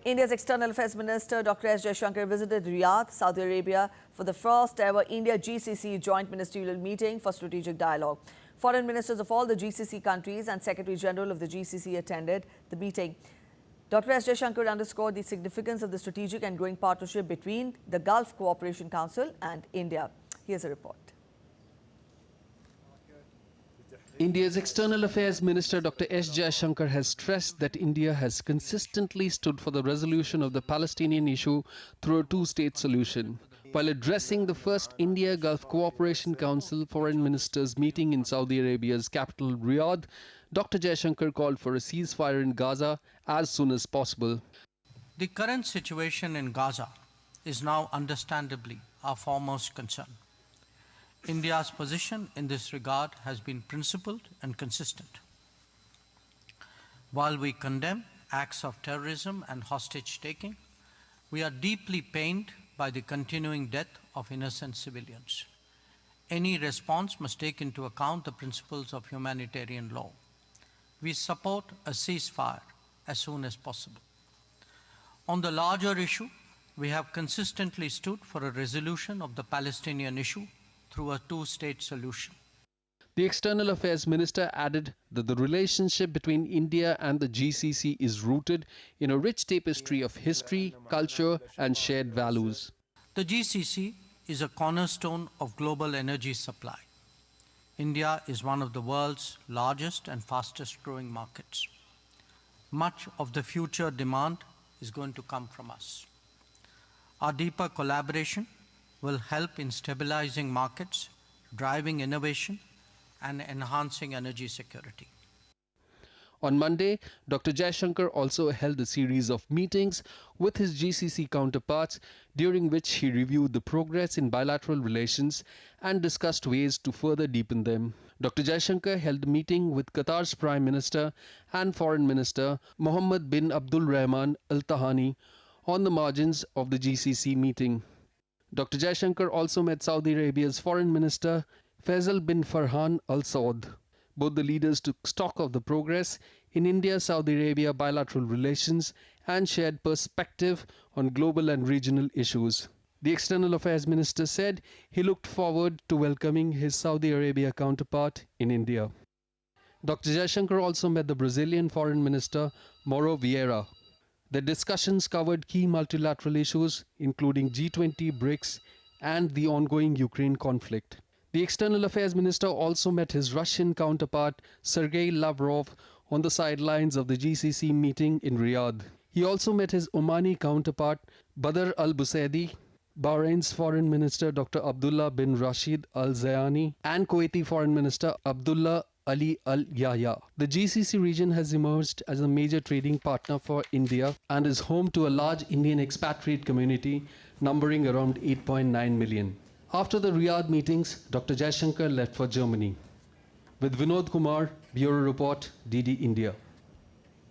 India's External Affairs Minister Dr. S. Jaishankar visited Riyadh, Saudi Arabia for the first ever India-GCC joint ministerial meeting for strategic dialogue. Foreign ministers of all the GCC countries and Secretary General of the GCC attended the meeting. Dr. S. Jaishankar underscored the significance of the strategic and growing partnership between the Gulf Cooperation Council and India. Here's a report. India's External Affairs Minister Dr. S. Jaishankar has stressed that India has consistently stood for the resolution of the Palestinian issue through a two-state solution. While addressing the first India-Gulf Cooperation Council Foreign Ministers meeting in Saudi Arabia's capital Riyadh, Dr. Jaishankar called for a ceasefire in Gaza as soon as possible. The current situation in Gaza is now understandably our foremost concern. India's position in this regard has been principled and consistent. While we condemn acts of terrorism and hostage-taking, we are deeply pained by the continuing death of innocent civilians. Any response must take into account the principles of humanitarian law. We support a ceasefire as soon as possible. On the larger issue, we have consistently stood for a resolution of the Palestinian issue through a two-state solution. The External Affairs Minister added that the relationship between India and the GCC is rooted in a rich tapestry of history, culture, and shared values. The GCC is a cornerstone of global energy supply. India is one of the world's largest and fastest growing markets. Much of the future demand is going to come from us. Our deeper collaboration will help in stabilizing markets, driving innovation, and enhancing energy security. On Monday, Dr. Jaishankar also held a series of meetings with his GCC counterparts, during which he reviewed the progress in bilateral relations and discussed ways to further deepen them. Dr. Jaishankar held a meeting with Qatar's Prime Minister and Foreign Minister Mohammed bin Abdul Rahman Al Thani on the margins of the GCC meeting. Dr. Jaishankar also met Saudi Arabia's Foreign Minister Faisal bin Farhan Al Saud. Both the leaders took stock of the progress in India-Saudi Arabia bilateral relations and shared perspective on global and regional issues. The External Affairs Minister said he looked forward to welcoming his Saudi Arabia counterpart in India. Dr. Jaishankar also met the Brazilian Foreign Minister Mauro Vieira. The discussions covered key multilateral issues including G20, BRICS, and the ongoing Ukraine conflict. The External Affairs Minister also met his Russian counterpart Sergei Lavrov on the sidelines of the GCC meeting in Riyadh. He also met his Omani counterpart Badr al-Busaidi, Bahrain's Foreign Minister Dr. Abdullah bin Rashid al-Zayani, and Kuwaiti Foreign Minister Abdullah Ali Al-Yahya. The GCC region has emerged as a major trading partner for India and is home to a large Indian expatriate community numbering around 8.9 million. After the Riyadh meetings, Dr. Jaishankar left for Germany. With Vinod Kumar, Bureau Report, DD India.